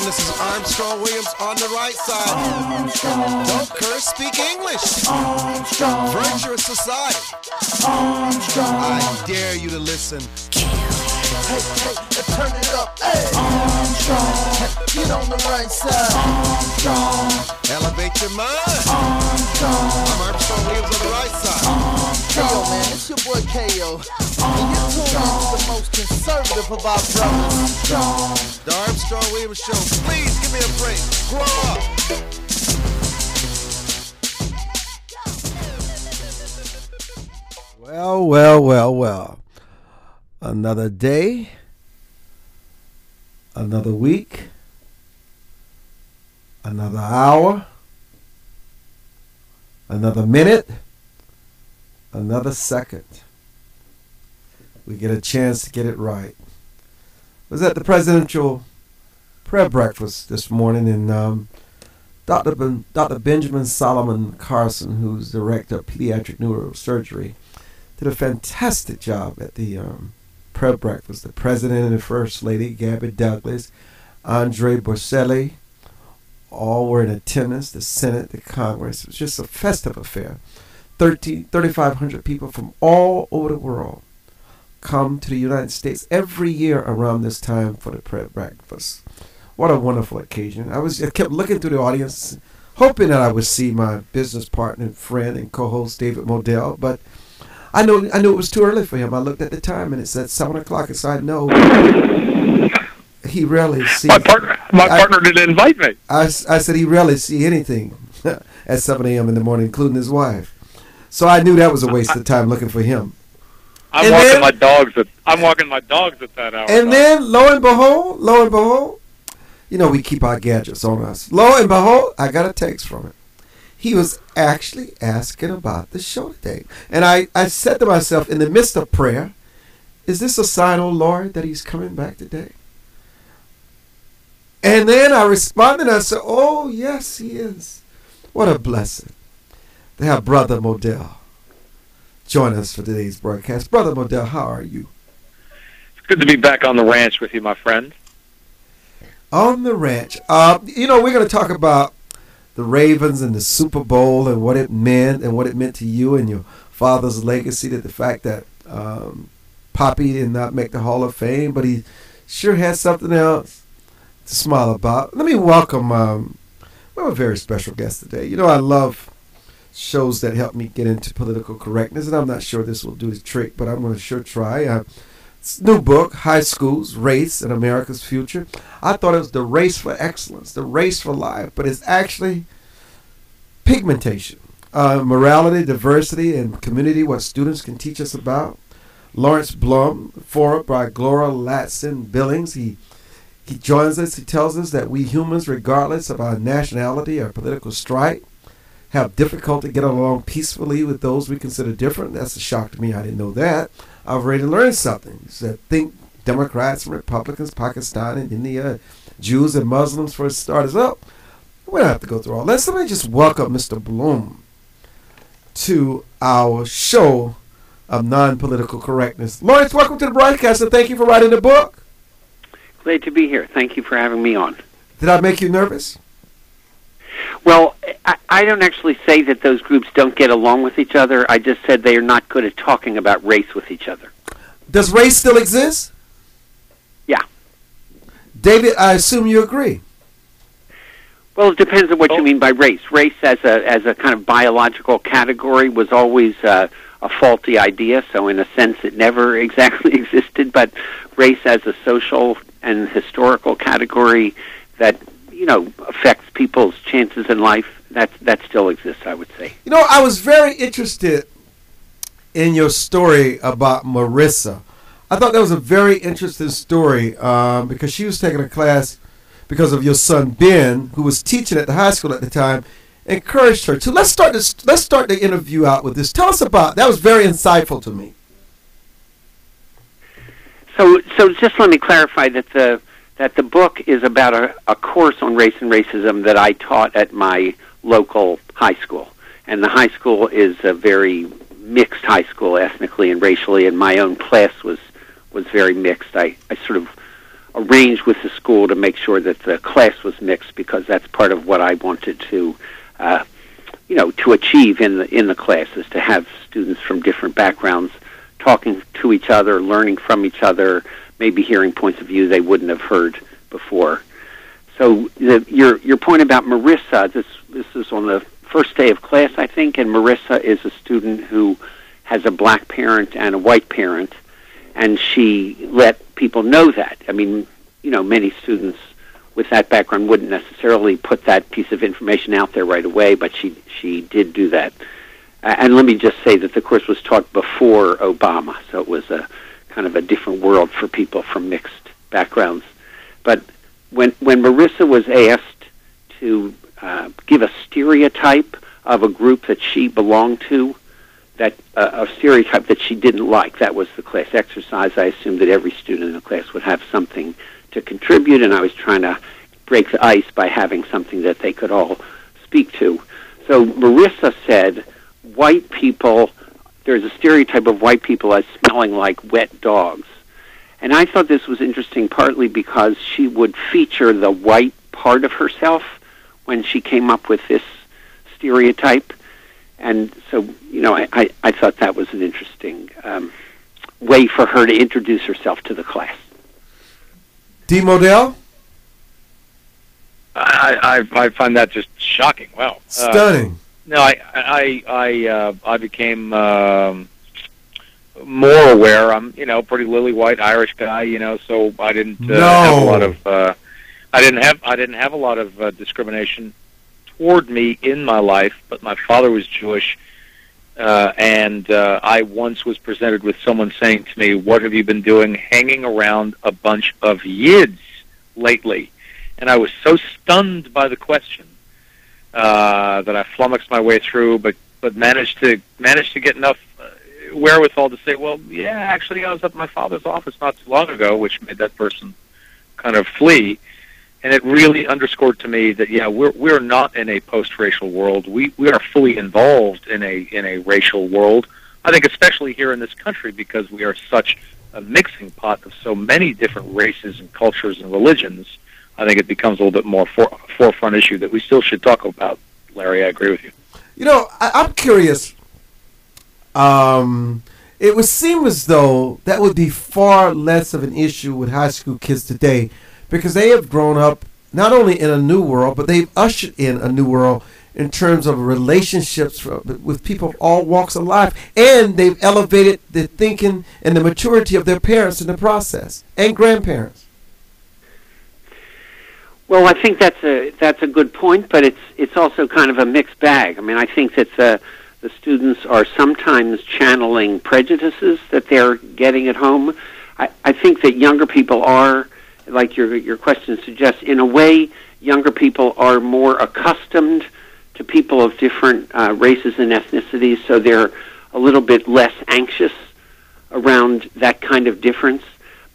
this is Armstrong Williams on the right side. Armstrong. Don't curse, speak English. Armstrong. Virtuous society. Armstrong. I dare you to listen. Hey, turn it up. Hey. Armstrong. Get on the right side. Armstrong. Elevate your mind. Armstrong. I'm Armstrong Williams on the right side. Armstrong. Yo, man, it's your boy K.O. And you're tuned into the most conservative of our brothers. Armstrong. The Armstrong Williams Show. Please give me a break. Grow up. Well. Another day, another week, another hour, another minute, another second. We get a chance to get it right. I was at the presidential prayer breakfast this morning, and Dr. Benjamin Solomon Carson, who's director of pediatric neurosurgery, did a fantastic job at the prayer breakfast. The president and the first lady, Gabby Douglas, Andre Bocelli, all were in attendance. The Senate, the Congress. It was just a festive affair. 3,500 people from all over the world come to the United States every year around this time for the prayer breakfast. What a wonderful occasion. I kept looking through the audience, hoping that I would see my business partner, friend, and co-host David Modell, but I knew it was too early for him. I looked at the time and it said 7 o'clock, and so I know he rarely sees. My partner didn't invite me. I said he rarely see anything at 7 a.m. in the morning, including his wife. So I knew that was a waste of time looking for him. I'm walking my dogs at that hour. And then, lo and behold, you know we keep our gadgets on us. Lo and behold, I got a text from him. He was actually asking about the show today. And I said to myself in the midst of prayer, is this a sign, oh Lord, that he's coming back today? And then I responded and I said, oh, yes, he is. What a blessing to have Brother Modell join us for today's broadcast. Brother Modell, how are you? It's good to be back on the ranch with you, my friend. On the ranch. We're going to talk about the Ravens and the Super Bowl and what it meant to you and your father's legacy, that the fact that Poppy did not make the Hall of Fame, but he sure had something else to smile about. Let me welcome, we have a very special guest today. You know, I love shows that help me get into political correctness, and I'm not sure this will do the trick, but I'm going to sure try. It's a new book, High Schools, Race and America's Future. I thought it was the race for excellence, the race for life, but it's actually pigmentation, morality, diversity, and community, what students can teach us about. Lawrence Blum, forward by Gloria Latson Billings. He joins us. He tells us that we humans, regardless of our nationality or political stripe, have difficulty getting along peacefully with those we consider different. That's a shock to me. I didn't know that. I've already learned something. He said, think Democrats and Republicans, Pakistan and India, Jews and Muslims for starters. Well, we don't have to go through all that. So let me just welcome Mr. Bloom to our show of non-political correctness. Lawrence, welcome to the broadcast, and thank you for writing the book. Glad to be here. Thank you for having me on. Did I make you nervous? Well, I don't actually say that those groups don't get along with each other. I just said they are not good at talking about race with each other. Does race still exist? Yeah. David, I assume you agree. Well, it depends on what you mean by race. Race as a kind of biological category was always a faulty idea, so in a sense it never exactly existed, but race as a social and historical category that, you know, affects people's chances in life, that still exists, I would say. You know, I was very interested in your story about Marissa. I thought that was a very interesting story because she was taking a class because of your son Ben, who was teaching at the high school at the time, encouraged her to. Let's start the interview out with this. Tell us about that. Was very insightful to me. So just let me clarify that the book is about a course on race and racism that I taught at my local high school. And the high school is a very mixed high school ethnically and racially, and my own class was very mixed. I sort of arrange with the school to make sure that the class was mixed, because that's part of what I wanted to, to achieve in the class, is to have students from different backgrounds talking to each other, learning from each other, maybe hearing points of view they wouldn't have heard before. So your point about Marissa, this is on the first day of class, I think, and Marissa is a student who has a black parent and a white parent, and she let people know that. I mean, many students with that background wouldn't necessarily put that piece of information out there right away, but she did do that. And let me just say that the course was taught before Obama, so it was a kind of a different world for people from mixed backgrounds. But when Marissa was asked to give a stereotype of a group that she belonged to, that a stereotype that she didn't like, that was the class exercise. I assumed that every student in the class would have something to contribute, and I was trying to break the ice by having something that they could all speak to. So Marissa said, white people, there's a stereotype of white people as smelling like wet dogs. And I thought this was interesting partly because she would feature the white part of herself when she came up with this stereotype. And so, I thought that was an interesting way for her to introduce herself to the class. D. Modell? I find that just shocking. Wow. Stunning. No, I became more aware. I'm, pretty lily white Irish guy, so I didn't have a lot of I didn't have a lot of discrimination toward me in my life. But my father was Jewish, and I once was presented with someone saying to me, "What have you been doing, hanging around a bunch of Yids lately?" And I was so stunned by the question that I flummoxed my way through, but managed to get enough wherewithal to say, well, yeah, actually, I was at my father's office not too long ago, which made that person kind of flee. And it really underscored to me that, yeah, we're not in a post-racial world. We are fully involved in a racial world. I think especially here in this country, because we are such a mixing pot of so many different races and cultures and religions. I think it becomes a little bit more forefront issue that we still should talk about. Larry, I agree with you. I'm curious. It would seem as though that would be far less of an issue with high school kids today, because they have grown up not only in a new world, but they've ushered in a new world in terms of relationships with people of all walks of life, and they've elevated the thinking and the maturity of their parents in the process, and grandparents. Well, I think that's a good point, but it's also kind of a mixed bag. I mean, I think that the students are sometimes channeling prejudices that they're getting at home. I think that younger people are, like your question suggests, in a way, younger people are more accustomed to people of different races and ethnicities, so they're a little bit less anxious around that kind of difference.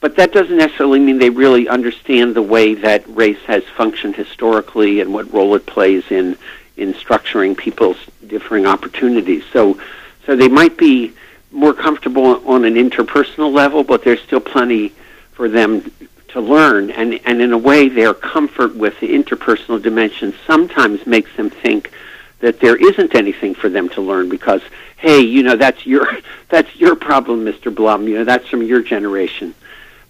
But that doesn't necessarily mean they really understand the way that race has functioned historically and what role it plays in structuring people's differing opportunities. So they might be more comfortable on an interpersonal level, but there's still plenty for them to learn. And in a way, their comfort with the interpersonal dimension sometimes makes them think that there isn't anything for them to learn because, hey, that's your problem, Mr. Blum. That's from your generation.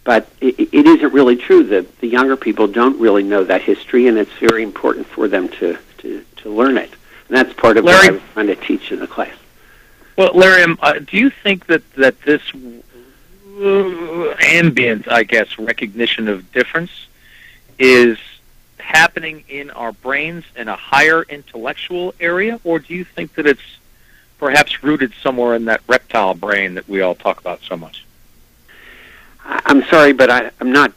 But it isn't really true. The younger people don't really know that history, and it's very important for them to learn it. And that's part of what I was trying to teach in the class. Well, Larry, do you think that this ambient, I guess, recognition of difference is happening in our brains in a higher intellectual area, or do you think that it's perhaps rooted somewhere in that reptile brain that we all talk about so much? I'm sorry, but I'm not.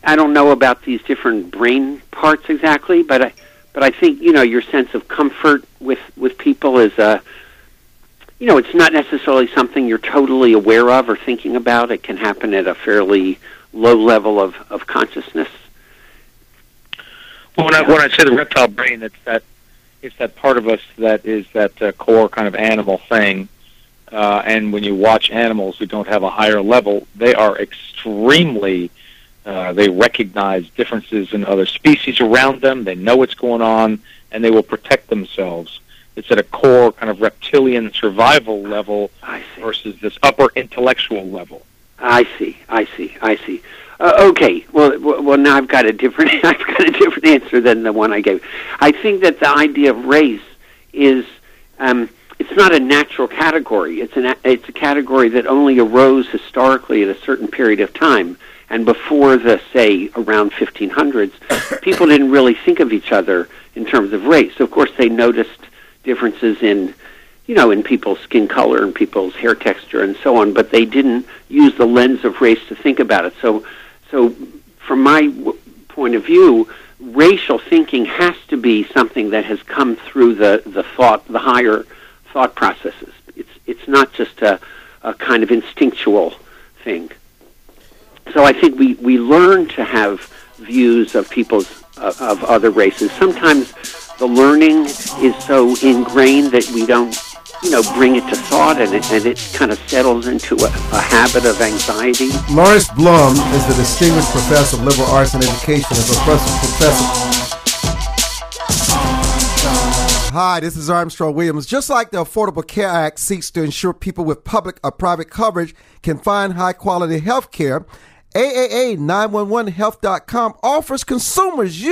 I don't know about these different brain parts exactly, but I think your sense of comfort with people is it's not necessarily something you're totally aware of or thinking about. It can happen at a fairly low level of consciousness. Well, when I say the reptile brain, it's that part of us that is that core kind of animal thing. And when you watch animals who don't have a higher level, they are extremely They recognize differences in other species around them. They know what's going on, and they will protect themselves. It's at a core kind of reptilian survival level versus this upper intellectual level. I see. Okay. Well, now I've got a different answer than the one I gave. I think that the idea of race is it's not a natural category. It's a category that only arose historically at a certain period of time. And before the, say, around 1500s, people didn't really think of each other in terms of race. Of course, they noticed differences in people's skin color and people's hair texture and so on, but they didn't use the lens of race to think about it. So from my point of view, racial thinking has to be something that has come through the higher thought processes. It's not just a kind of instinctual thing. So I think we learn to have views of of other races. Sometimes the learning is so ingrained that we don't, bring it to thought, and it kind of settles into a habit of anxiety. Lawrence Blum is the Distinguished Professor of Liberal Arts and Education and Professor. Hi, this is Armstrong Williams. Just like the Affordable Care Act seeks to ensure people with public or private coverage can find high-quality health care, AAA911health.com offers consumers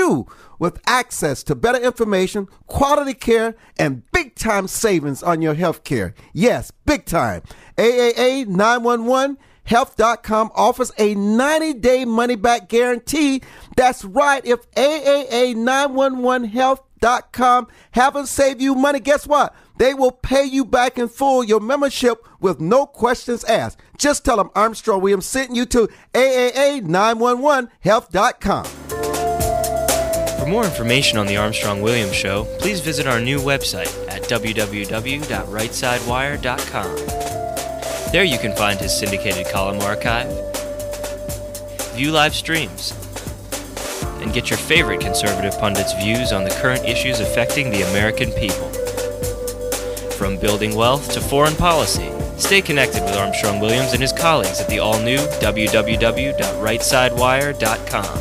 with access to better information, quality care, and big-time savings on your health care. Yes, big time. AAA911health.com offers a 90-day money-back guarantee. That's right. If AAA911health.com haven't saved you money, guess what? They will pay you back in full your membership with no questions asked. Just tell them Armstrong Williams sent you to AAA911health.com. For more information on the Armstrong Williams Show, please visit our new website at www.rightsidewire.com. There you can find his syndicated column archive, view live streams, and get your favorite conservative pundits' views on the current issues affecting the American people. From building wealth to foreign policy, stay connected with Armstrong Williams and his colleagues at the all-new www.rightsidewire.com.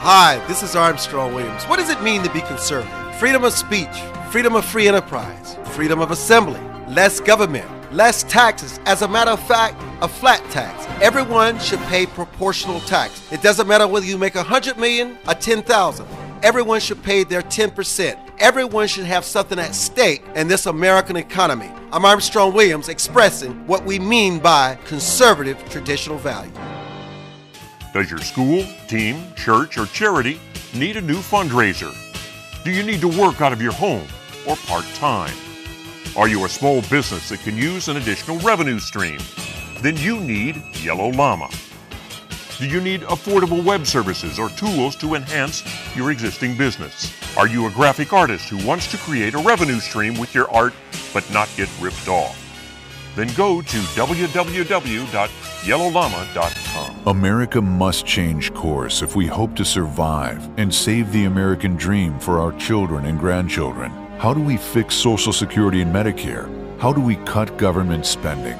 Hi, this is Armstrong Williams. What does it mean to be conservative? Freedom of speech, freedom of free enterprise, freedom of assembly, less government, less taxes. As a matter of fact, a flat tax. Everyone should pay proportional tax. It doesn't matter whether you make 100 million or 10,000. Everyone should pay their 10%. Everyone should have something at stake in this American economy. I'm Armstrong Williams expressing what we mean by conservative traditional value. Does your school, team, church, or charity need a new fundraiser? Do you need to work out of your home or part-time? Are you a small business that can use an additional revenue stream? Then you need Yellow Llama. Do you need affordable web services or tools to enhance your existing business? Are you a graphic artist who wants to create a revenue stream with your art but not get ripped off? Then go to www.yellowllama.com. America must change course if we hope to survive and save the American dream for our children and grandchildren. How do we fix Social Security and Medicare? How do we cut government spending?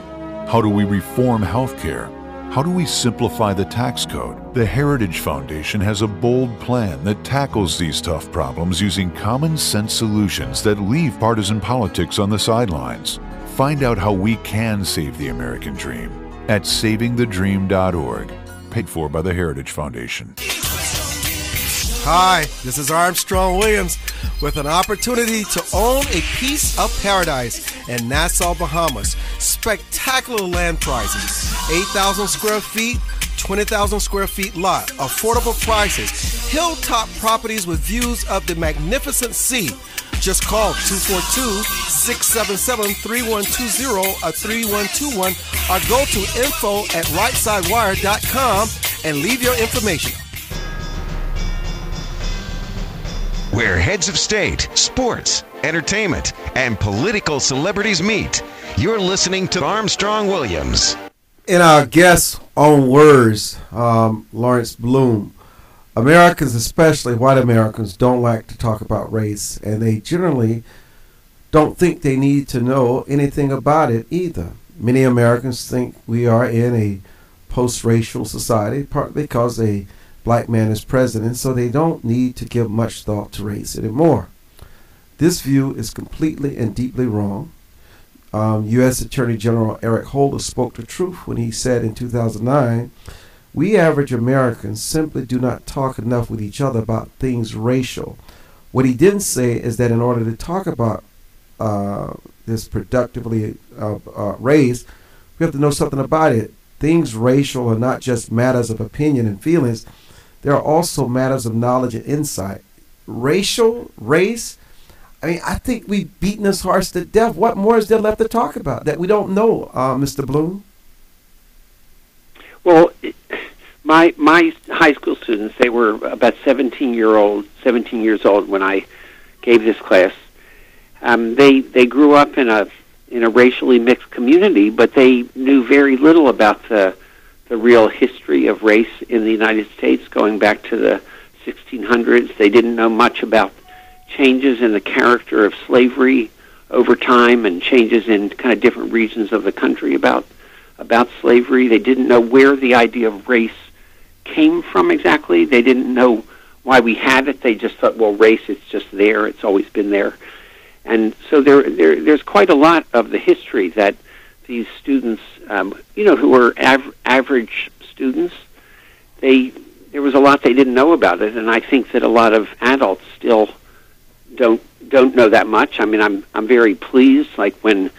How do we reform health care? How do we simplify the tax code? The Heritage Foundation has a bold plan that tackles these tough problems using common sense solutions that leave partisan politics on the sidelines. Find out how we can save the American dream at savingthedream.org, paid for by the Heritage Foundation. Hi, this is Armstrong Williams with an opportunity to own a piece of paradise in Nassau, Bahamas. Spectacular land prices, 8,000 square feet, 20,000 square feet lot, affordable prices, hilltop properties with views of the magnificent sea. Just call 242-677-3120 or 3121 or go to info@rightsidewire.com and leave your information. Where heads of state, sports, entertainment, and political celebrities meet. You're listening to Armstrong Williams. In our guest's own words, Lawrence Blum, Americans, especially white Americans, don't like to talk about race, and they generally don't think they need to know anything about it either. Many Americans think we are in a post-racial society, partly because a black man is president, so they don't need to give much thought to race anymore. This view is completely and deeply wrong. U.S. Attorney General Eric Holder spoke the truth when he said in 2009, "We average Americans simply do not talk enough with each other about things racial." What he didn't say is that in order to talk about this productively race, we have to know something about it. Things racial are not just matters of opinion and feelings. They are also matters of knowledge and insight. Race, I mean, I think we've beaten this horse to death. What more is there left to talk about that we don't know, Mr. Bloom? Well, my high school students, they were about 17 years old when I gave this class. They grew up in a racially mixed community, but they knew very little about the real history of race in the United States going back to the 1600s. They didn't know much about changes in the character of slavery over time and changes in kind of different regions of the country about slavery. They didn't know where the idea of race came from exactly. They didn't know why we had it. They just thought, well, race, it's just there. It's always been there. And so there's quite a lot of the history that these students, who were average students, there was a lot they didn't know about it, and I think that a lot of adults still don't know that much. I mean, I'm very pleased. Like when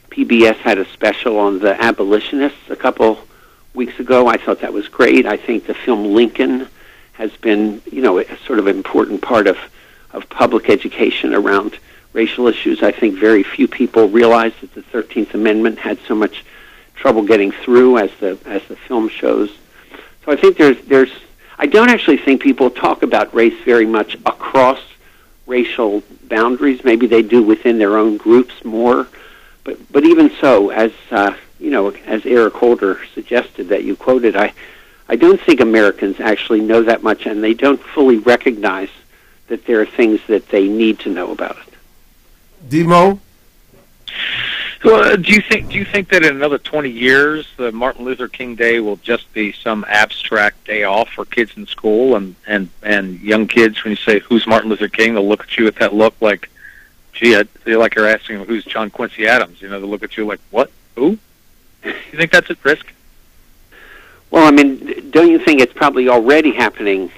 PBS had a special on the abolitionists a couple weeks ago, I thought that was great. I think the film Lincoln has been, a sort of important part of public education around racial issues. I think very few people realize that the 13th Amendment had so much trouble getting through as the film shows. So I think I don't actually think people talk about race very much across racial boundaries. Maybe they do within their own groups more, but even so, as as Eric Holder suggested that you quoted, I don't think Americans actually know that much, and they don't fully recognize that there are things that they need to know about it. Demo? Well, do you think that in another 20 years, the Martin Luther King Day will just be some abstract day off for kids in school, and young kids, when you say, "Who's Martin Luther King?" they'll look at you with that look like, "Gee, I feel like you're asking them, who's John Quincy Adams?" They'll look at you like, "What? Who?" You think that's at risk? Well, I mean, don't you think it's probably already happening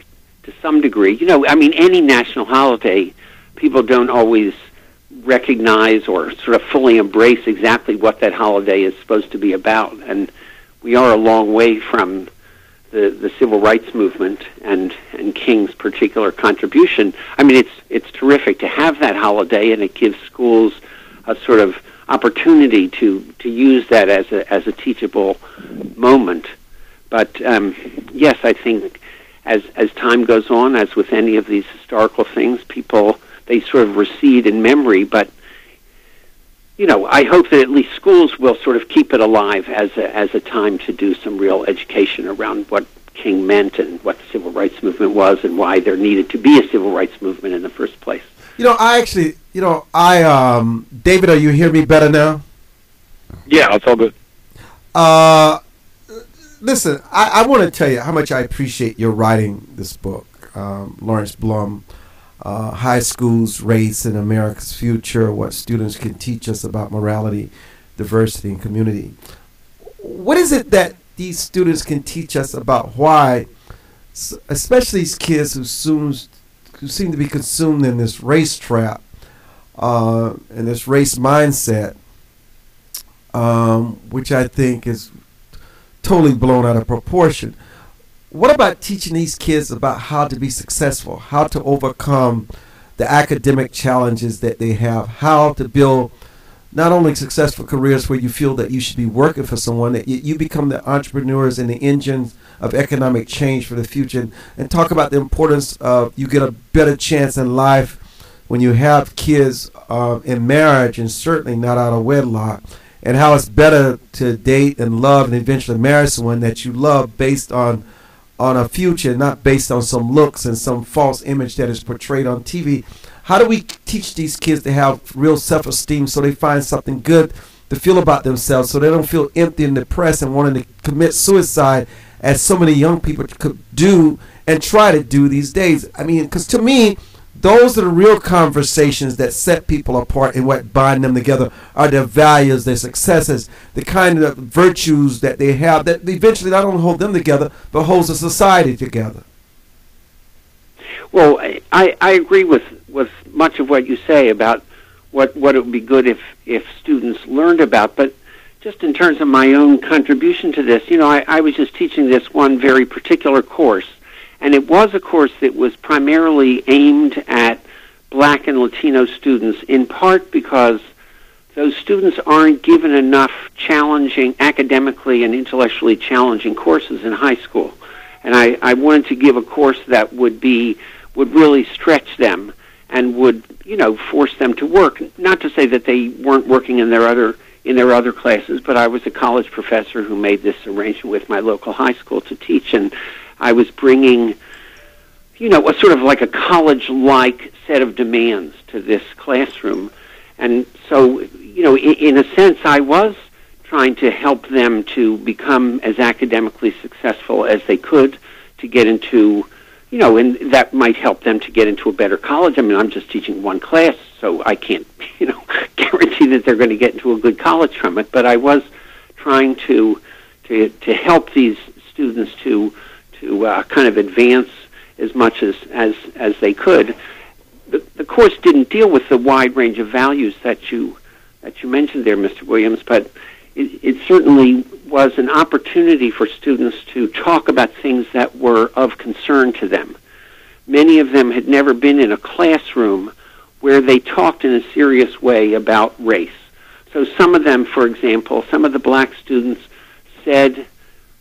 to some degree? Any national holiday, people don't always recognize or sort of fully embrace exactly what that holiday is supposed to be about. And we are a long way from the civil rights movement and King's particular contribution. I mean, it's terrific to have that holiday, and it gives schools a sort of opportunity to use that as a teachable moment. But yes, I think as time goes on, as with any of these historical things, they sort of recede in memory. But I hope that at least schools will sort of keep it alive as a time to do some real education around what King meant and what the civil rights movement was and why there needed to be a civil rights movement in the first place. David, are you hearing me better now? Yeah, it's all good. Listen, I want to tell you how much I appreciate your writing this book, Lawrence Blum, High Schools, Race, and America's Future, What Students Can Teach Us About Morality, Diversity, and Community. What is it that these students can teach us about why, especially these kids who seem to be consumed in this race trap, and this race mindset, which I think is totally blown out of proportion? What about teaching these kids about how to be successful, how to overcome the academic challenges that they have, how to build not only successful careers where you feel that you should be working for someone, that you become the entrepreneurs and the engines of economic change for the future, and talk about the importance of you get a better chance in life when you have kids in marriage, and certainly not out of wedlock, and how it's better to date and love and eventually marry someone that you love based on a future, not based on some looks and some false image that is portrayed on TV. How do we teach these kids to have real self-esteem so they find something good to feel about themselves, so they don't feel empty and depressed and wanting to commit suicide, as so many young people could do and try to do these days. I mean, because to me, those are the real conversations that set people apart, and what bind them together are their values, their successes, the kind of virtues that they have that eventually not only hold them together, but holds a society together. Well, I agree with much of what you say about what it would be good if students learned about. But just in terms of my own contribution to this, I was just teaching this one very particular course, and it was a course that was primarily aimed at Black and Latino students, in part because those students aren't given enough challenging, academically and intellectually challenging courses in high school. And I wanted to give a course that would really stretch them and would, force them to work. Not to say that they weren't working in their other classes, but I was a college professor who made this arrangement with my local high school to teach, and I was bringing, a sort of like a college-like set of demands to this classroom. And so, in a sense, I was trying to help them to become as academically successful as they could, to get into, and that might help them to get into a better college. I mean, I'm just teaching one class, so I can't, guarantee that they're going to get into a good college from it. But I was trying to help these students to kind of advance as much as they could. The course didn't deal with the wide range of values that you mentioned there, Mr. Williams, but it certainly was an opportunity for students to talk about things that were of concern to them. Many of them had never been in a classroom where they talked in a serious way about race. So some of them, for example, some of the Black students said,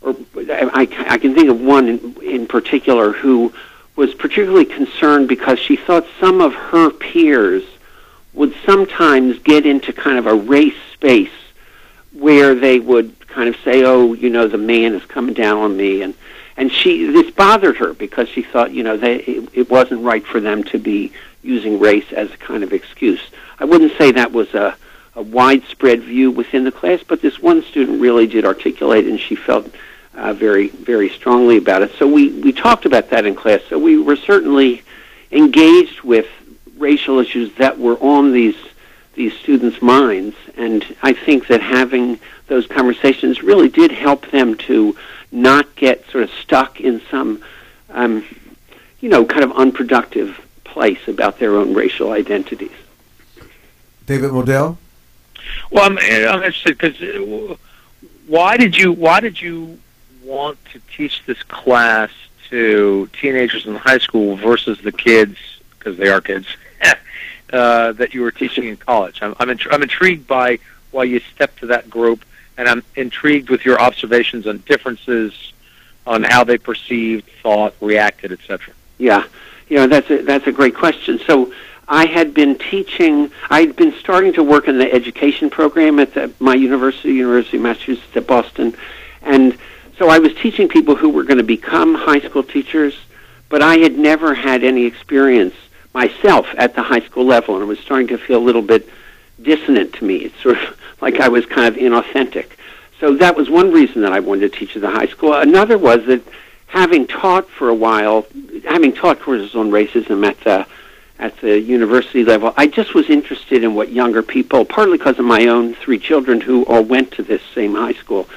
or I can think of one in particular who was particularly concerned because she thought some of her peers would sometimes get into kind of a race space where they would kind of say, oh, the man is coming down on me. And this bothered her because she thought, it wasn't right for them to be using race as a kind of excuse. I wouldn't say that was a widespread view within the class, but this one student really did articulate, and she felt very, very strongly about it. So we talked about that in class. So we were certainly engaged with racial issues that were on these students' minds, and I think that having those conversations really did help them to not get sort of stuck in some, kind of unproductive place about their own racial identities. David Modell? Well, I'm interested because why did you want to teach this class to teenagers in high school versus the kids, because they are kids, that you were teaching in college? I'm intrigued by why you stepped to that group, and I'm intrigued with your observations on differences on how they perceived, thought, reacted, etc. Yeah, that's a great question. So I had been starting to work in the education program at my University of Massachusetts at Boston, and so I was teaching people who were going to become high school teachers, but I had never had any experience myself at the high school level, and it was starting to feel a little bit dissonant to me. It's sort of like I was kind of inauthentic. So that was one reason that I wanted to teach at the high school. Another was that having taught for a while, having taught courses on racism at the university level, I just was interested in what younger people, partly because of my own 3 children who all went to this same high school,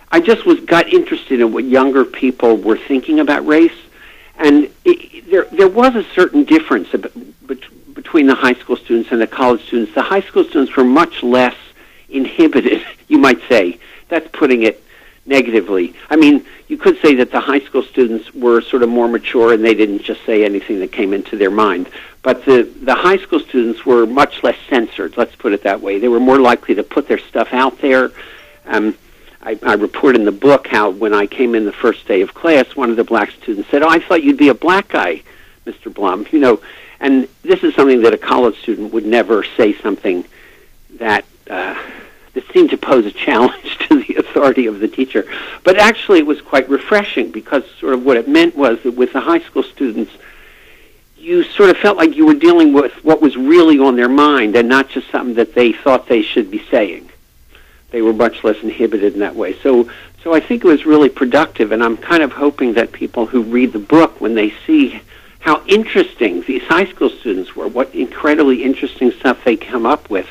I just got interested in what younger people were thinking about race. And there was a certain difference between the high school students and the college students. The high school students were much less inhibited, you might say. That's putting it negatively. I mean, you could say that the high school students were sort of more mature and they didn't just say anything that came into their mind. But the high school students were much less censored, let's put it that way. They were more likely to put their stuff out there. I report in the book how when I came in the first day of class, one of the Black students said, "Oh, I thought you'd be a black guy, Mr. Blum." And this is something that a college student would never say, something that seemed to pose a challenge to the authority of the teacher. But actually it was quite refreshing, because sort of what it meant was that with the high school students, you sort of felt like you were dealing with what was really on their mind and not just something that they thought they should be saying. they were much less inhibited in that way. So I think it was really productive, and I'm kind of hoping that people who read the book, when they see how interesting these high school students were, what incredibly interesting stuff they come up with,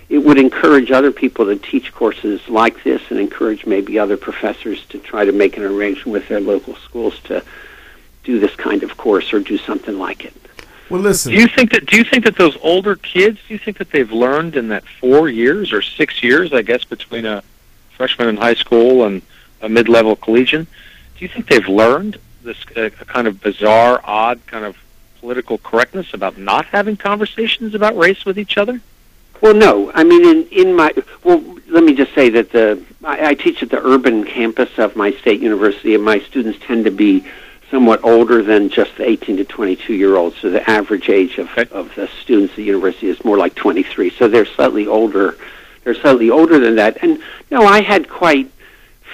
it would encourage other people to teach courses like this, and encourage maybe other professors to try to make an arrangement with their local schools to do this kind of course or do something like it. Well, listen. Do you think that those older kids, do you think that they've learned in that 4 years or 6 years, I guess, between a freshman in high school and a mid-level collegian, do you think they've learned this kind of bizarre, odd kind of political correctness about not having conversations about race with each other? Well, no. I mean, let me just say that I teach at the urban campus of my state university, and my students tend to be somewhat older than just the 18 to 22-year-olds. So the average age of the students at the university is more like 23. So they're slightly older. They're slightly older than that. And no, I had quite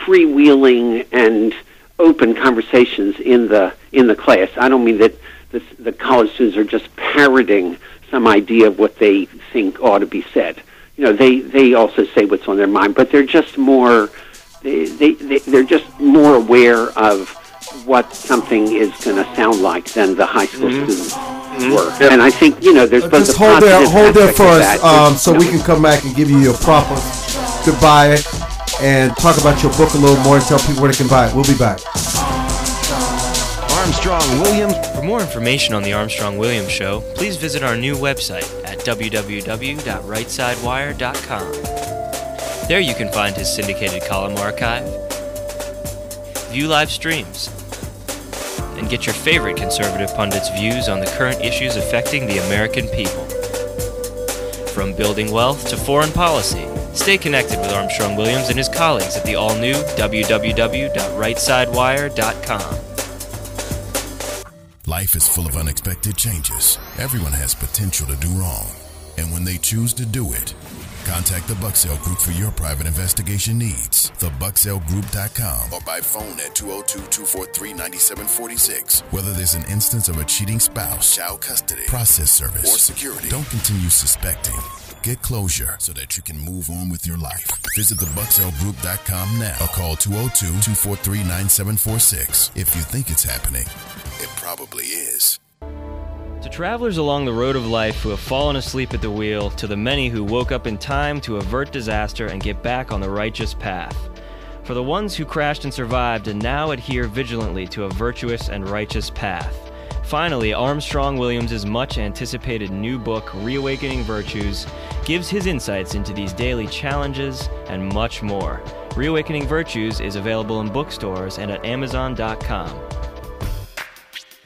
freewheeling and open conversations in the class. I don't mean that the college students are just parroting some idea of what they think ought to be said. You know, they also say what's on their mind, but they're just more they're just more aware of what something is going to sound like than the high school students were. Yep. And I think, there's both just a positive hold there for aspect us, so we can come back and give you your proper goodbye and talk about your book a little more and tell people where they can buy it. We'll be back. Armstrong Williams. For more information on the Armstrong Williams Show, please visit our new website at www.rightsidewire.com. There you can find his syndicated column archive, view live streams, and get your favorite conservative pundits' views on the current issues affecting the American people. From building wealth to foreign policy, stay connected with Armstrong Williams and his colleagues at the all-new www.rightsidewire.com. Life is full of unexpected changes. Everyone has potential to do wrong. And when they choose to do it, contact the Bucksell Group for your private investigation needs. TheBucksellGroup.com or by phone at 202-243-9746. Whether there's an instance of a cheating spouse, child custody, process service, or security, don't continue suspecting. Get closure so that you can move on with your life. Visit TheBucksellGroup.com now or call 202-243-9746. If you think it's happening, it probably is. To travelers along the road of life who have fallen asleep at the wheel, to the many who woke up in time to avert disaster and get back on the righteous path. For the ones who crashed and survived and now adhere vigilantly to a virtuous and righteous path. Finally, Armstrong Williams' much-anticipated new book, Reawakening Virtues, gives his insights into these daily challenges and much more. Reawakening Virtues is available in bookstores and at Amazon.com.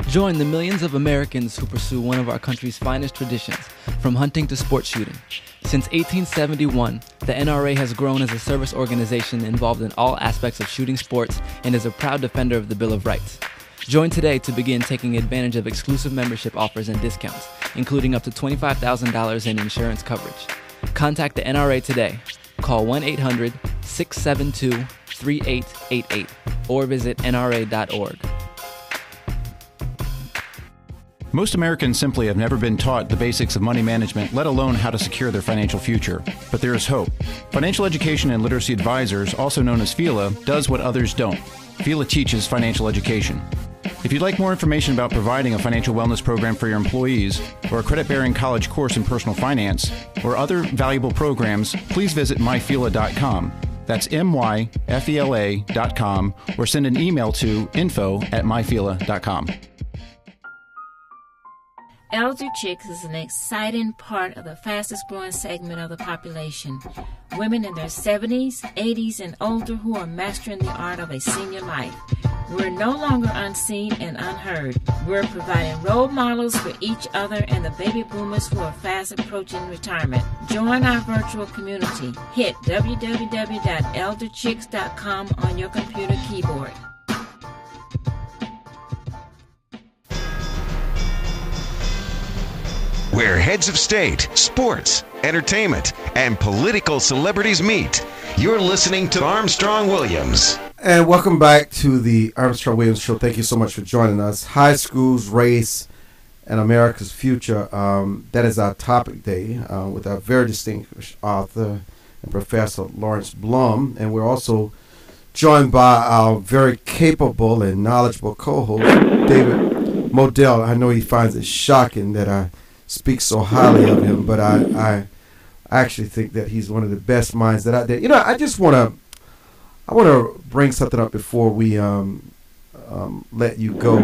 Join the millions of Americans who pursue one of our country's finest traditions, from hunting to sport shooting. Since 1871, the NRA has grown as a service organization involved in all aspects of shooting sports and is a proud defender of the Bill of Rights. Join today to begin taking advantage of exclusive membership offers and discounts, including up to $25,000 in insurance coverage. Contact the NRA today. Call 1-800-672-3888 or visit nra.org. Most Americans simply have never been taught the basics of money management, let alone how to secure their financial future. But there is hope. Financial Education and Literacy Advisors, also known as FELA, does what others don't. FELA teaches financial education. If you'd like more information about providing a financial wellness program for your employees, or a credit-bearing college course in personal finance, or other valuable programs, please visit myfela.com. That's myfela.com, or send an email to info@myfela.com. Elder Chicks is an exciting part of the fastest growing segment of the population. Women in their 70s, 80s, and older who are mastering the art of a senior life. We're no longer unseen and unheard. We're providing role models for each other and the baby boomers who are fast approaching retirement. Join our virtual community. Hit www.elderchicks.com on your computer keyboard. Where heads of state, sports, entertainment, and political celebrities meet. You're listening to Armstrong Williams. And welcome back to the Armstrong Williams Show. Thank you so much for joining us. High schools, race, and America's future. That is our topic day with our very distinguished author and Professor Lawrence Blum, and we're also joined by our very capable and knowledgeable co-host, David Modell. I know he finds it shocking that I speak so highly of him, but I actually think that he's one of the best minds that I did. You know, I want to bring something up before we let you go,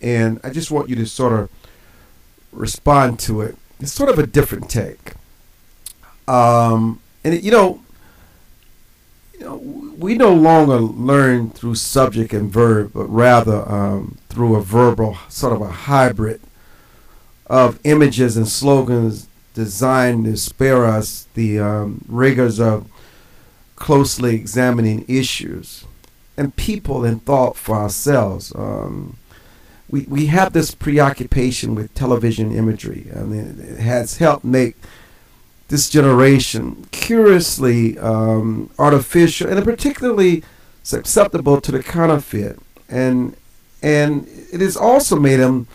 and I just want you to sort of respond to it. It's sort of a different take, and we no longer learn through subject and verb, but rather through a verbal, sort of a hybrid of images and slogans designed to spare us the rigors of closely examining issues and people and thought for ourselves. We have this preoccupation with television imagery. I mean, it has helped make this generation curiously artificial and particularly susceptible to the counterfeit. And it has also made them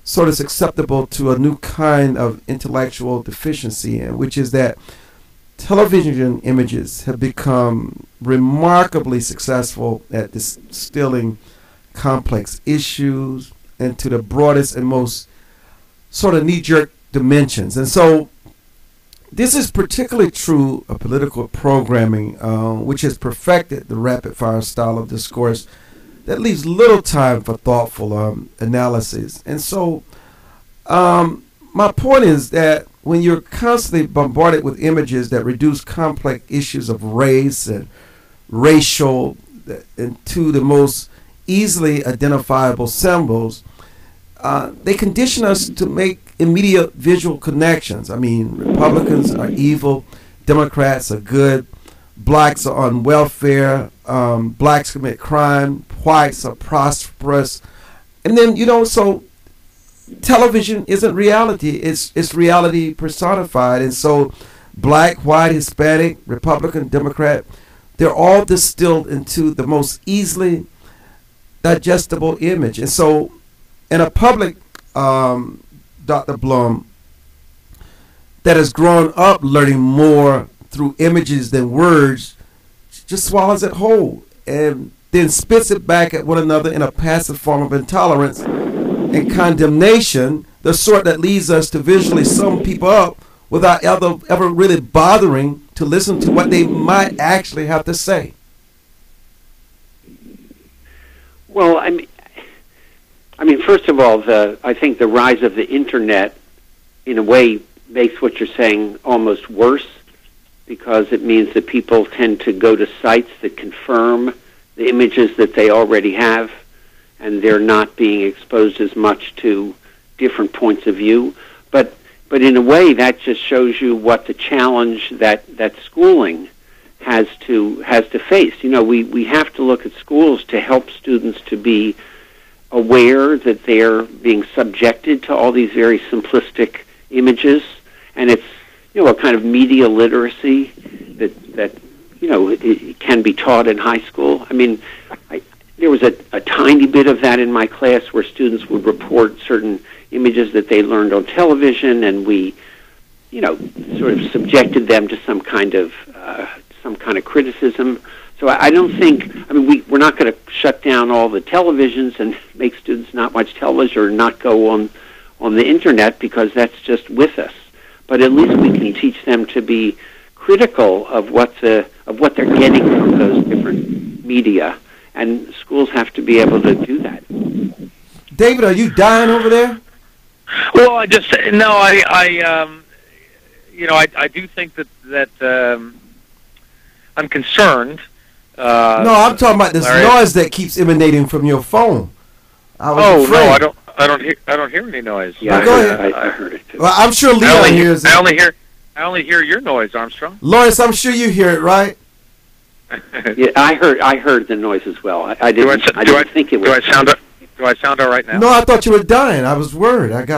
sort of susceptible to a new kind of intellectual deficiency, which is that television images have become remarkably successful at distilling complex issues into the broadest and most sort of knee-jerk dimensions. And so this is particularly true of political programming, which has perfected the rapid-fire style of discourse that leaves little time for thoughtful analysis. And so my point is that when you're constantly bombarded with images that reduce complex issues of race and racial into the most easily identifiable symbols, they condition us to make immediate visual connections. I mean, Republicans are evil, Democrats are good, blacks are on welfare, blacks commit crime, whites are prosperous. And then, so television isn't reality, it's reality personified. And so black, white, Hispanic, Republican, Democrat, they're all distilled into the most easily digestible image. And so in a public, Dr. Blum, that has grown up learning more through images than words, just swallows it whole and then spits it back at one another in a passive form of intolerance and condemnation, the sort that leads us to visually sum people up without ever really bothering to listen to what they might actually have to say. Well, I mean, first of all, I think the rise of the internet, in a way, makes what you're saying almost worse, because it means that people tend to go to sites that confirm the images that they already have, and they're not being exposed as much to different points of view. But in a way, that just shows you what the challenge that schooling has to face. We have to look at schools to help students to be aware that they're being subjected to all these very simplistic images, and it's a kind of media literacy that it can be taught in high school. I mean, there was a tiny bit of that in my class where students would report certain images that they learned on television, and we, sort of subjected them to some kind of criticism. So I don't think, we're not going to shut down all the televisions and make students not watch television or not go on the internet, because that's just with us. But at least we can teach them to be critical of what they're getting from those different media, and schools have to be able to do that. David, are you dying over there? Well, I do think that I'm concerned. No, I'm talking about this noise that keeps emanating from your phone. No, I don't hear any noise. Yeah, go ahead. I heard it too. Well, I'm sure Leon hears it. I only hear your noise, Armstrong. Lawrence, I'm sure you hear it, right? Yeah, I heard the noise as well. I didn't think it was. Do I sound all right now? No, I thought you were dying. I was worried. I'm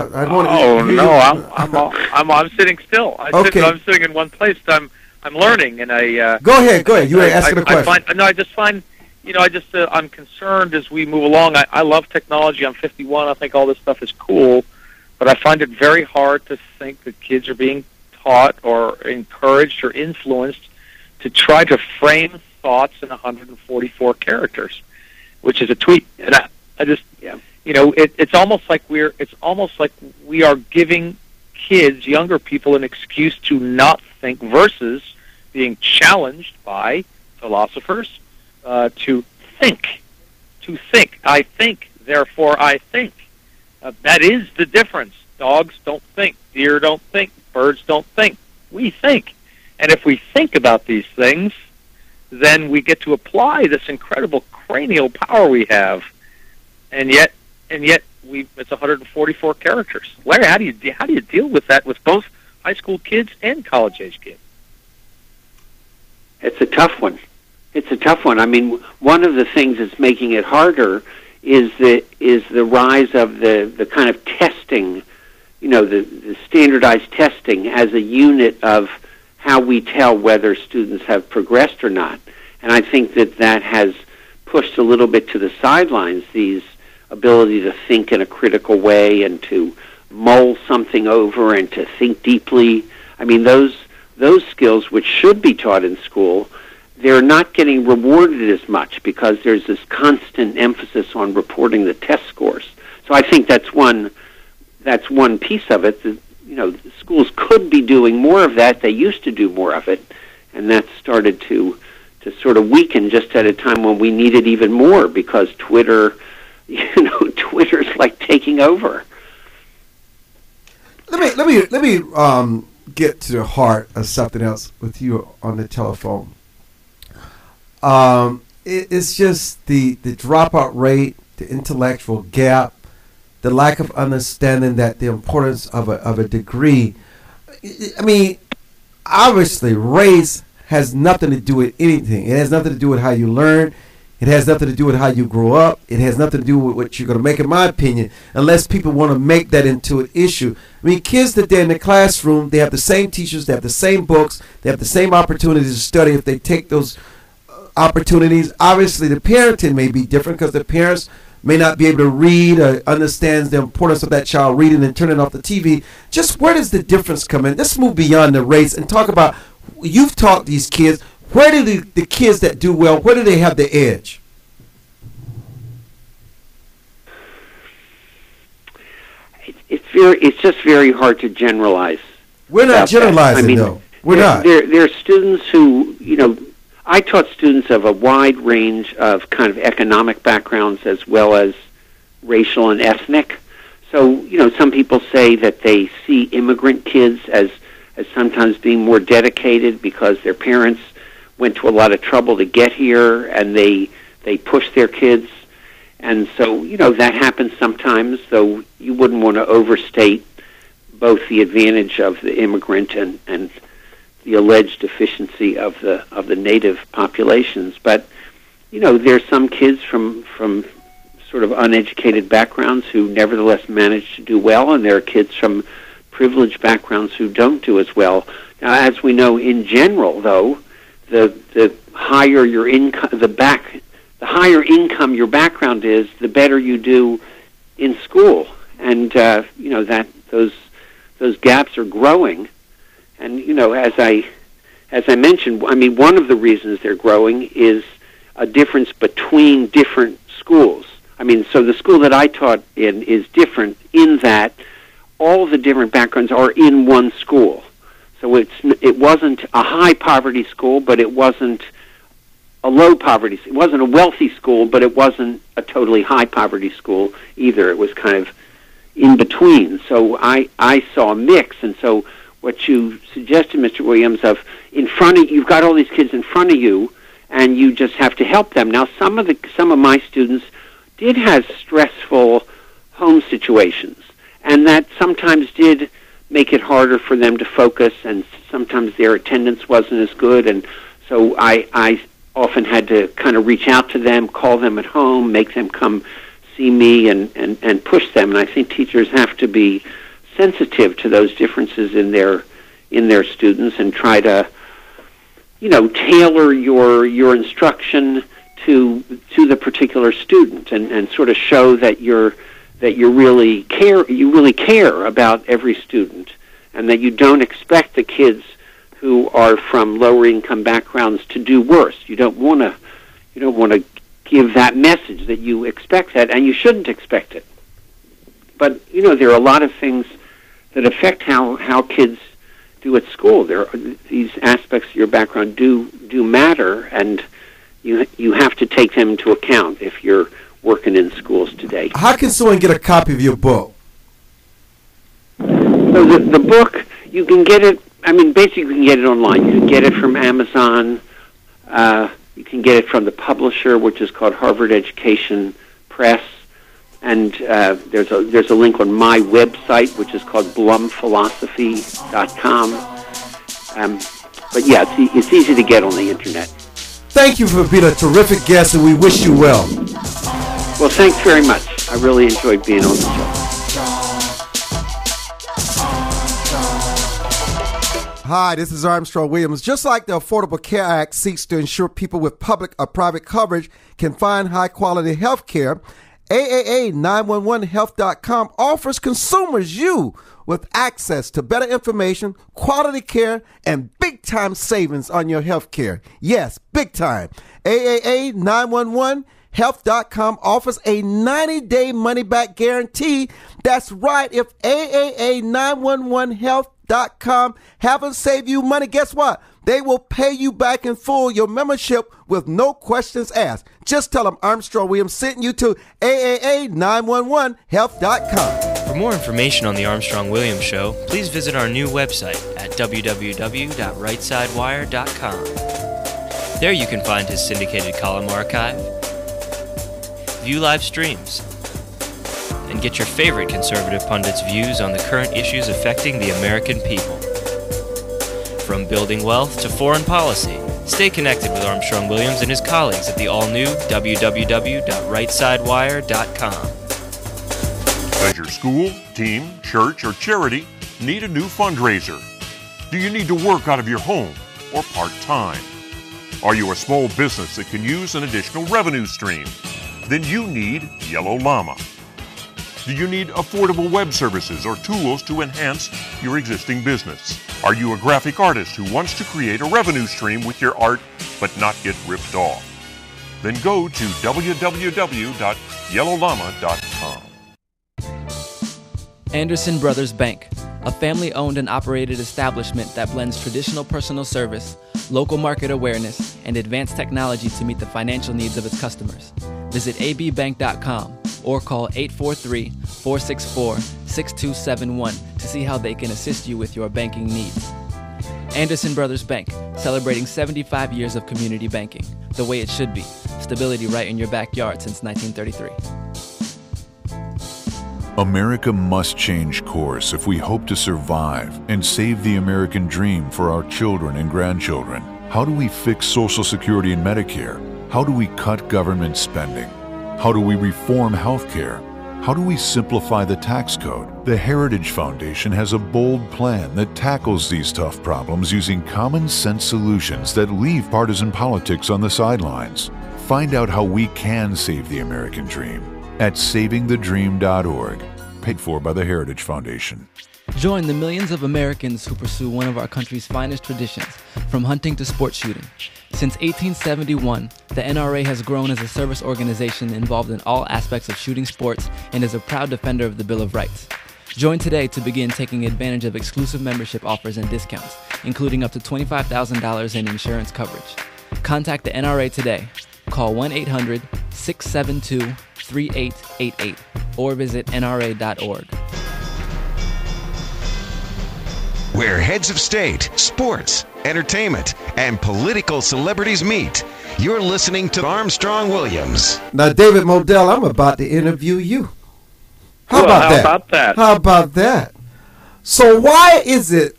sitting still. I'm sitting in one place. I'm learning, and I. Go ahead. You were asking a question. I'm concerned as we move along. I love technology. I'm 51. I think all this stuff is cool, but I find it very hard to think that kids are being taught or encouraged or influenced to try to frame thoughts in 144 characters, which is a tweet. And I just, it's almost like we are giving kids, younger people, an excuse to not think versus being challenged by philosophers to think. I think, therefore I think. That is the difference. Dogs don't think. Deer don't think. Birds don't think. We think. And if we think about these things, then we get to apply this incredible cranial power we have. And yet it's 144 characters. Larry, how do you deal with that with both high school kids and college age kids? It's a tough one. I mean, one of the things that's making it harder is the rise of the kind of testing, the standardized testing as a unit of how we tell whether students have progressed or not. And I think that has pushed a little bit to the sidelines these ability to think in a critical way and to mull something over and to think deeply. I mean, those skills which should be taught in school, they're not getting rewarded as much because there's this constant emphasis on reporting the test scores. So I think that's one piece of it. Schools could be doing more of that. They used to do more of it, and that started to sort of weaken just at a time when we need it even more because Twitter's like taking over. Let me get to the heart of something else with you on the telephone. It's just the dropout rate, the intellectual gap, the lack of understanding that the importance of a degree. I mean, obviously, race has nothing to do with anything. It has nothing to do with how you learn. It has nothing to do with how you grow up. It has nothing to do with what you're going to make, in my opinion, unless people want to make that into an issue. I mean, kids that they're in the classroom, they have the same teachers, they have the same books, they have the same opportunities to study if they take those opportunities. Obviously, the parenting may be different because the parents may not be able to read or understands the importance of that child reading and turning off the TV. Just where does the difference come in? Let's move beyond the race and talk about, you've taught these kids. Where do the kids that do well, where do they have the edge? It's just very hard to generalize. We're not generalizing, though. We're not. There are students who, I taught students of a wide range of kind of economic backgrounds as well as racial and ethnic. So, some people say that they see immigrant kids as sometimes being more dedicated because their parents went to a lot of trouble to get here and they push their kids. And so, that happens sometimes, though you wouldn't want to overstate both the advantage of the immigrant and the alleged deficiency of the native populations. But, there's some kids from sort of uneducated backgrounds who nevertheless manage to do well, and there are kids from privileged backgrounds who don't do as well. Now, as we know, in general, though, the higher your income, the higher income your background is, the better you do in school, and that those gaps are growing. And as I mentioned, I mean, one of the reasons they're growing is a difference between different schools. I mean, so the school that I taught in is different in that all the different backgrounds are in one school. So it wasn't a high poverty school, but it wasn't a low poverty. It wasn't a wealthy school, but it wasn't a totally high poverty school either. It was kind of in between. So I saw a mix, and so what you suggested, Mr. Williams, of you've got all these kids in front of you, and you just have to help them. Now, some of my students did have stressful home situations, and that sometimes did make it harder for them to focus, and sometimes their attendance wasn't as good, and so I often had to kind of reach out to them, call them at home, make them come see me, and push them. And I think teachers have to be sensitive to those differences in their students and try to, tailor your instruction to the particular student and sort of show that you really care about every student and that you don't expect the kids who are from lower income backgrounds to do worse. You don't want to give that message that you expect that, and you shouldn't expect it. But there are a lot of things that affect how kids do at school. These aspects of your background do matter, and you have to take them into account if you're working in schools today. How can someone get a copy of your book? So the book, you can get it. I mean, basically, you can get it online. You can get it from Amazon. You can get it from the publisher, which is called Harvard Education Press. And there's a link on my website, which is called blumphilosophy.com. But yeah, it's easy to get on the internet. Thank you for being a terrific guest, and we wish you well. Well, thanks very much. I really enjoyed being on the show. Hi, this is Armstrong Williams. Just like the Affordable Care Act seeks to ensure people with public or private coverage can find high-quality health care, AAA911health.com offers consumers you with access to better information, quality care, and big-time savings on your health care. Yes, big time. AAA911health.com offers a 90-day money-back guarantee. That's right. If AAA911health.com haven't saved you money, guess what? They will pay you back in full your membership with no questions asked. Just tell them Armstrong Williams sent you to AAA911health.com. For more information on the Armstrong Williams Show, please visit our new website at www.rightsidewire.com. There you can find his syndicated column archive, view live streams, and get your favorite conservative pundits' views on the current issues affecting the American people. From building wealth to foreign policy, stay connected with Armstrong Williams and his colleagues at the all-new www.rightsidewire.com. Does your school, team, church, or charity need a new fundraiser? Do you need to work out of your home or part-time? Are you a small business that can use an additional revenue stream? Then you need Yellow Llama. Do you need affordable web services or tools to enhance your existing business? Are you a graphic artist who wants to create a revenue stream with your art but not get ripped off? Then go to www.yellowllama.com. Anderson Brothers Bank, a family-owned and operated establishment that blends traditional personal service, local market awareness, and advanced technology to meet the financial needs of its customers. Visit abbank.com or call 843-464-6271 to see how they can assist you with your banking needs. Anderson Brothers Bank, celebrating 75 years of community banking, the way it should be. Stability right in your backyard since 1933. America must change course if we hope to survive and save the American dream for our children and grandchildren. How do we fix Social Security and Medicare? How do we cut government spending? How do we reform health care? How do we simplify the tax code? The Heritage Foundation has a bold plan that tackles these tough problems using common sense solutions that leave partisan politics on the sidelines. Find out how we can save the American dream at savingthedream.org, paid for by the Heritage Foundation. Join the millions of Americans who pursue one of our country's finest traditions, from hunting to sport shooting. Since 1871, the NRA has grown as a service organization involved in all aspects of shooting sports and is a proud defender of the Bill of Rights. Join today to begin taking advantage of exclusive membership offers and discounts, including up to $25,000 in insurance coverage. Contact the NRA today. Call 1-800-672-3888 or visit nra.org. Where heads of state, sports, entertainment, and political celebrities meet. You're listening to Armstrong Williams. Now, David Modell, I'm about to interview you. How about that? How about that? So why is it,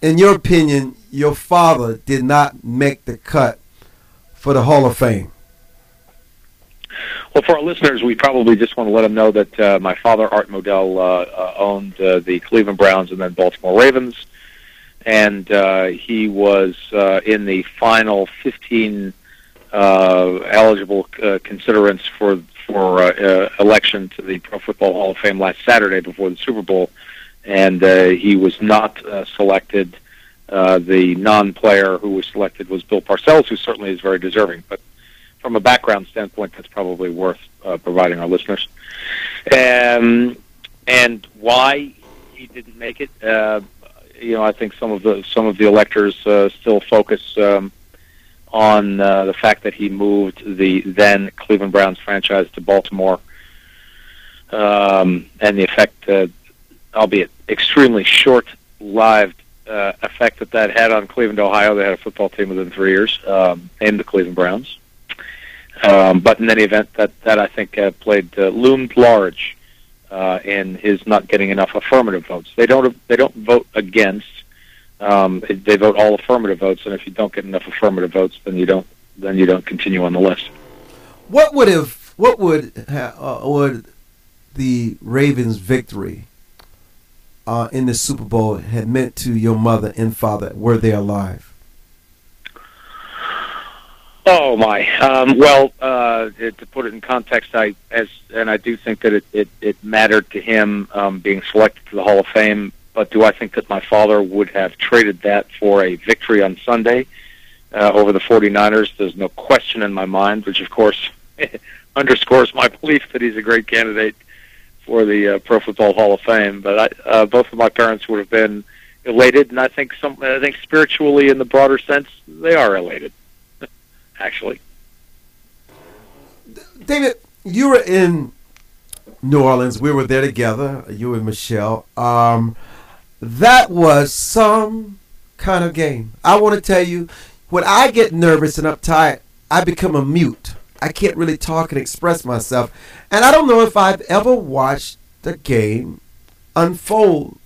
in your opinion, your father did not make the cut for the Hall of Fame? Well, for our listeners, we probably just want to let them know that my father, Art Modell, owned the Cleveland Browns and then Baltimore Ravens, and he was in the final 15 eligible considerants for election to the Pro Football Hall of Fame last Saturday before the Super Bowl and he was not selected. The non-player who was selected was Bill Parcells, who certainly is very deserving. But from a background standpoint, that's probably worth providing our listeners. And why he didn't make it, I think some of the electors still focus on the fact that he moved the then Cleveland Browns franchise to Baltimore, and the effect, albeit extremely short-lived, effect that had on Cleveland, Ohio. They had a football team within 3 years, named the Cleveland Browns. But in any event, that I think loomed large in his not getting enough affirmative votes. They don't vote against. They vote all affirmative votes, and if you don't get enough affirmative votes, then you don't continue on the list. What would the Ravens' victory in the Super Bowl had meant to your mother and father were they alive? Oh my! To put it in context, I do think that it mattered to him being selected to the Hall of Fame. But do I think that my father would have traded that for a victory on Sunday over the 49ers? There's no question in my mind, which of course underscores my belief that he's a great candidate for the Pro Football Hall of Fame. But both of my parents would have been elated, and I think spiritually, in the broader sense, they are elated. Actually, David, you were in New Orleans. We were there together. You and Michelle. That was some kind of game. I want to tell you, when I get nervous and uptight, I become a mute. I can't really talk and express myself. And I don't know if I've ever watched the game unfold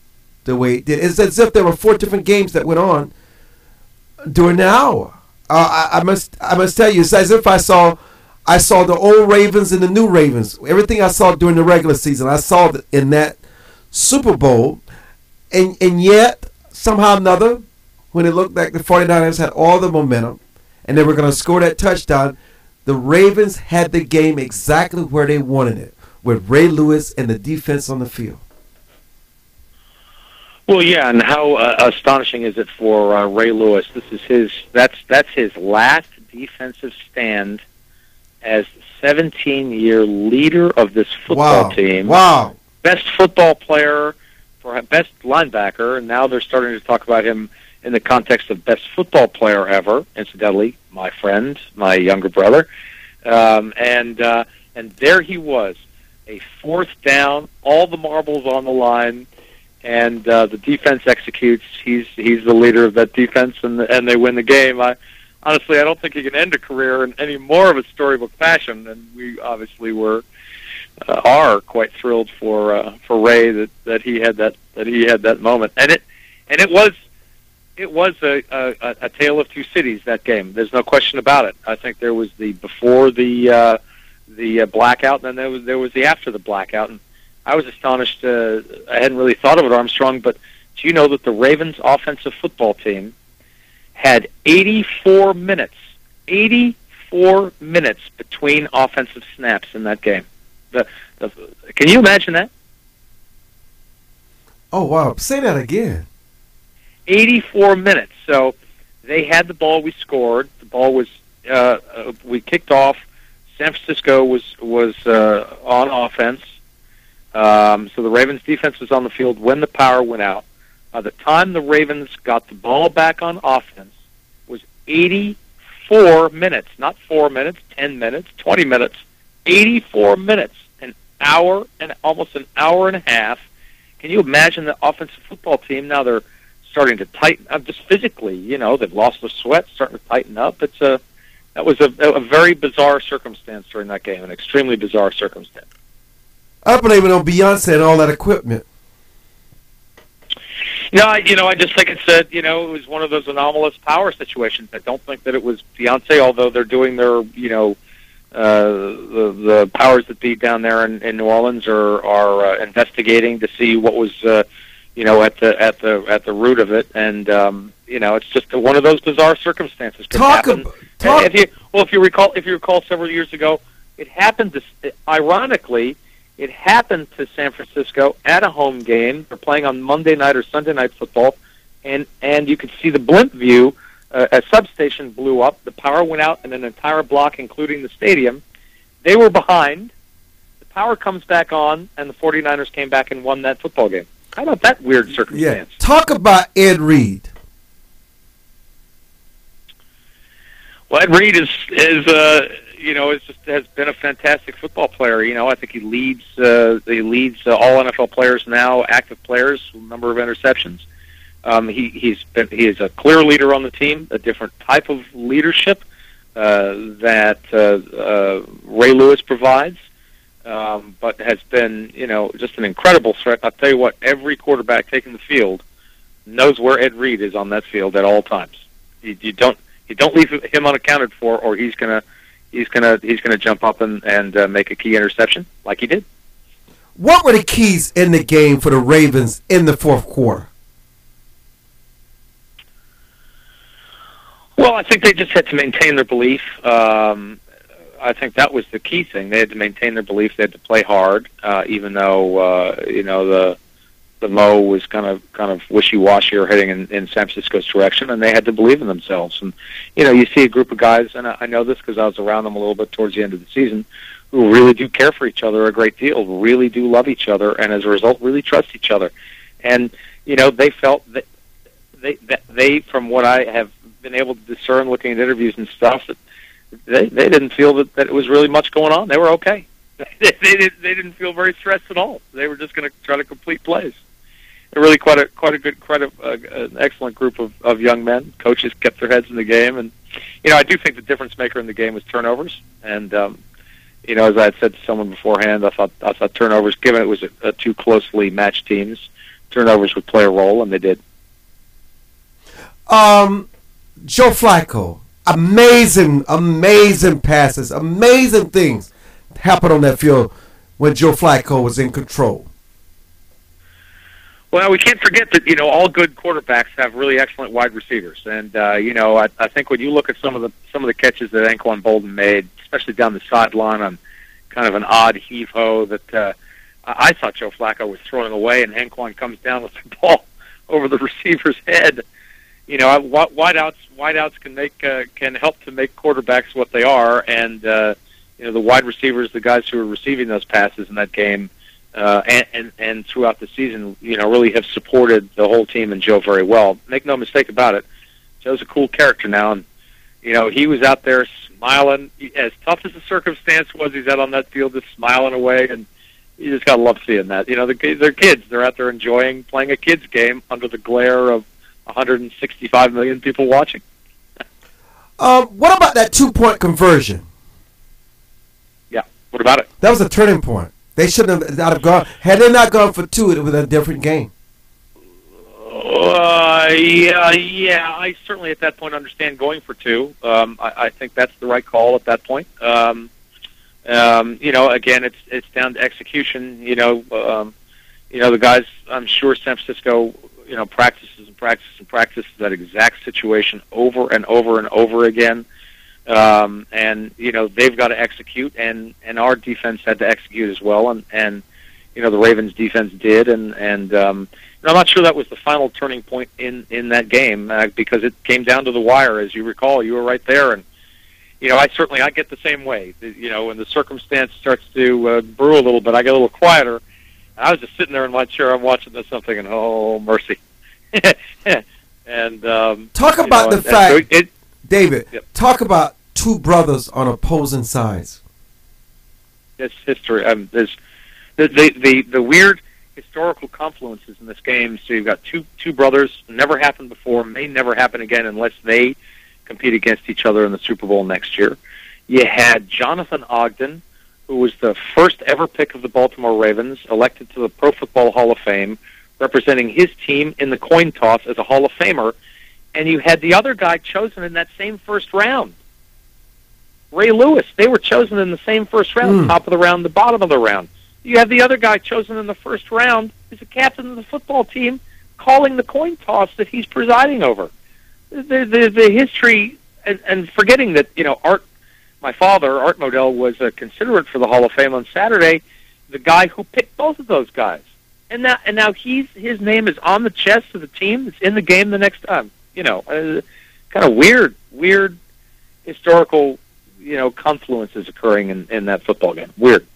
the way it did. It's as if there were 4 different games that went on during the hour. I must tell you, it's as if I saw the old Ravens and the new Ravens. Everything I saw during the regular season, I saw in that Super Bowl. And yet, somehow or another, when it looked like the 49ers had all the momentum and they were going to score that touchdown, the Ravens had the game exactly where they wanted it, with Ray Lewis and the defense on the field. Well, yeah, and how astonishing is it for Ray Lewis? That's his last defensive stand as 17-year leader of this football team. Wow. Best football player, for best linebacker, and now they're starting to talk about him in the context of best football player ever. Incidentally, my friend, my younger brother, and there he was, a 4th down, all the marbles on the line, and the defense executes. He's the leader of that defense, and they win the game. Honestly, I don't think he can end a career in any more of a storybook fashion, and we obviously are quite thrilled for Ray that he had that moment, and it was a tale of two cities, that game. There's no question about it. I think there was the before the blackout, and then there was the after the blackout, and I was astonished. I hadn't really thought of it, Armstrong, but do you know that the Ravens offensive football team had 84 minutes between offensive snaps in that game? Can you imagine that? Oh, wow. Say that again. 84 minutes. So they had the ball. We scored. The ball was we kicked off. San Francisco was on offense. So the Ravens defense was on the field when the power went out. By the time the Ravens got the ball back on offense was 84 minutes, not 4 minutes, 10 minutes, 20 minutes, 84 minutes, an hour and almost an hour and a half. Can you imagine the offensive football team? Now they're starting to tighten up just physically. You know, they've lost the sweat, starting to tighten up. That was a very bizarre circumstance during that game, an extremely bizarre circumstance. I blame it on Beyonce and all that equipment. No, I just think it was one of those anomalous power situations. I don't think that it was Beyonce, although they're doing their, the powers that be down there in New Orleans are investigating to see what was, at the root of it, and it's just one of those bizarre circumstances. If you recall several years ago, it happened. Ironically, It happened to San Francisco at a home game. They're playing on Monday night or Sunday night football, and you could see the blimp view. A substation blew up. The power went out in an entire block, including the stadium. They were behind. The power comes back on, and the 49ers came back and won that football game. How about that weird circumstance? Yeah. Talk about Ed Reed. Well, Ed Reed has been a fantastic football player. I think he leads all NFL players now, active players, a number of interceptions. He is a clear leader on the team, a different type of leadership that Ray Lewis provides, but has been just an incredible threat. I'll tell you what, every quarterback taking the field knows where Ed Reed is on that field at all times. You don't leave him unaccounted for, or he's gonna jump up and make a key interception like he did. What were the keys in the game for the Ravens in the fourth quarter? Well, I think they just had to maintain their belief. I think that was the key thing. They had to maintain their belief. They had to play hard, even though the Mo was kind of wishy-washy or heading in San Francisco's direction, and they had to believe in themselves. And you see a group of guys, and I know this because I was around them a little bit towards the end of the season, who really do care for each other a great deal, really do love each other, and as a result, really trust each other. And they felt that they, from what I have been able to discern looking at interviews and stuff, that they didn't feel that it was really much going on. They were okay. They didn't feel very stressed at all. They were just going to try to complete plays. They're really quite an excellent group of young men. Coaches kept their heads in the game, and I do think the difference maker in the game was turnovers. And as I had said to someone beforehand, I thought turnovers, given it was a two closely matched teams, turnovers would play a role, and they did. Joe Flacco, amazing passes, amazing things happened on that field when Joe Flacco was in control. Well, we can't forget that all good quarterbacks have really excellent wide receivers, and I think when you look at some of the catches that Anquan Bolden made, especially down the sideline on kind of an odd heave-ho that I thought Joe Flacco was throwing away, and Anquan comes down with the ball over the receiver's head. Wideouts can help to make quarterbacks what they are, and the wide receivers, the guys who are receiving those passes in that game, and throughout the season, really have supported the whole team and Joe very well. Make no mistake about it, Joe's a cool character now, and he was out there smiling. As tough as the circumstance was, he's out on that field just smiling away, and you just gotta love seeing that. They're kids. They're out there enjoying playing a kids game under the glare of 165 million people watching. What about that 2-point conversion? Yeah, what about it? That was a turning point. They shouldn't have gone. Had they not gone for 2, it would have been a different game. Yeah. I certainly at that point understand going for 2. I think that's the right call at that point. Again, it's down to execution. The guys. I'm sure San Francisco, practices that exact situation over and over and over again. And they've got to execute, and our defense had to execute as well, and the Ravens defense did, and I'm not sure that was the final turning point in that game, because it came down to the wire. As you recall, you were right there, and I get the same way. When the circumstance starts to brew a little bit, I get a little quieter. I was just sitting there in my chair, I'm watching this, I'm thinking, oh mercy. And talk about the fact, David. Yep. Talk about 2 brothers on opposing sides. It's history. There's the weird historical confluences in this game. So you've got two brothers. Never happened before. May never happen again unless they compete against each other in the Super Bowl next year. You had Jonathan Ogden, who was the first ever pick of the Baltimore Ravens, elected to the Pro Football Hall of Fame, representing his team in the coin toss as a Hall of Famer. And you had the other guy chosen in that same first round, Ray Lewis. They were chosen in the same first round, top of the round, the bottom of the round. You have the other guy chosen in the first round who's a captain of the football team calling the coin toss that he's presiding over. The history, and forgetting that, my father, Art Modell, was a considerate for the Hall of Fame on Saturday. the guy who picked both of those guys. And now his name is on the chest of the team that's in the game the next time. Kind of weird historical, confluences occurring in that football game. Weird.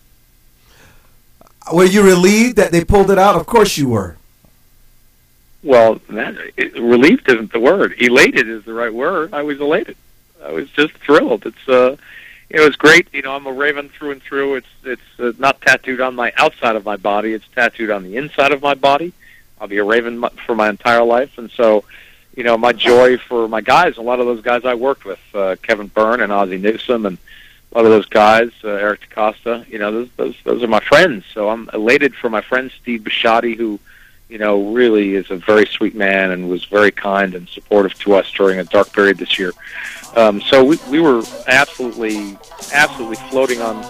Were you relieved that they pulled it out? Of course you were. Well, relieved isn't the word. Elated is the right word. I was elated. I was just thrilled. It was great. I'm a Raven through and through. It's not tattooed on my outside of my body. It's tattooed on the inside of my body. I'll be a Raven for my entire life. And so, my joy for my guys, a lot of those guys I worked with, Kevin Byrne and Ozzie Newsome, and a lot of those guys, Eric DaCosta, those are my friends. So I'm elated for my friend Steve Bisciotti, who, really is a very sweet man and was very kind and supportive to us during a dark period this year. So we were absolutely floating on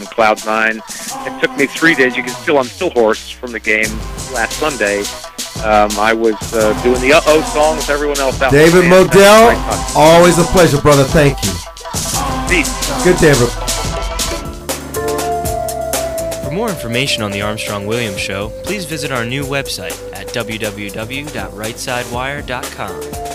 cloud nine. It took me 3 days. I'm still hoarse from the game last Sunday. I was doing the uh-oh song with everyone else out. David Modell, always a pleasure, brother. Thank you. Peace. Good day, everyone. For more information on the Armstrong-Williams Show, please visit our new website at www.rightsidewire.com.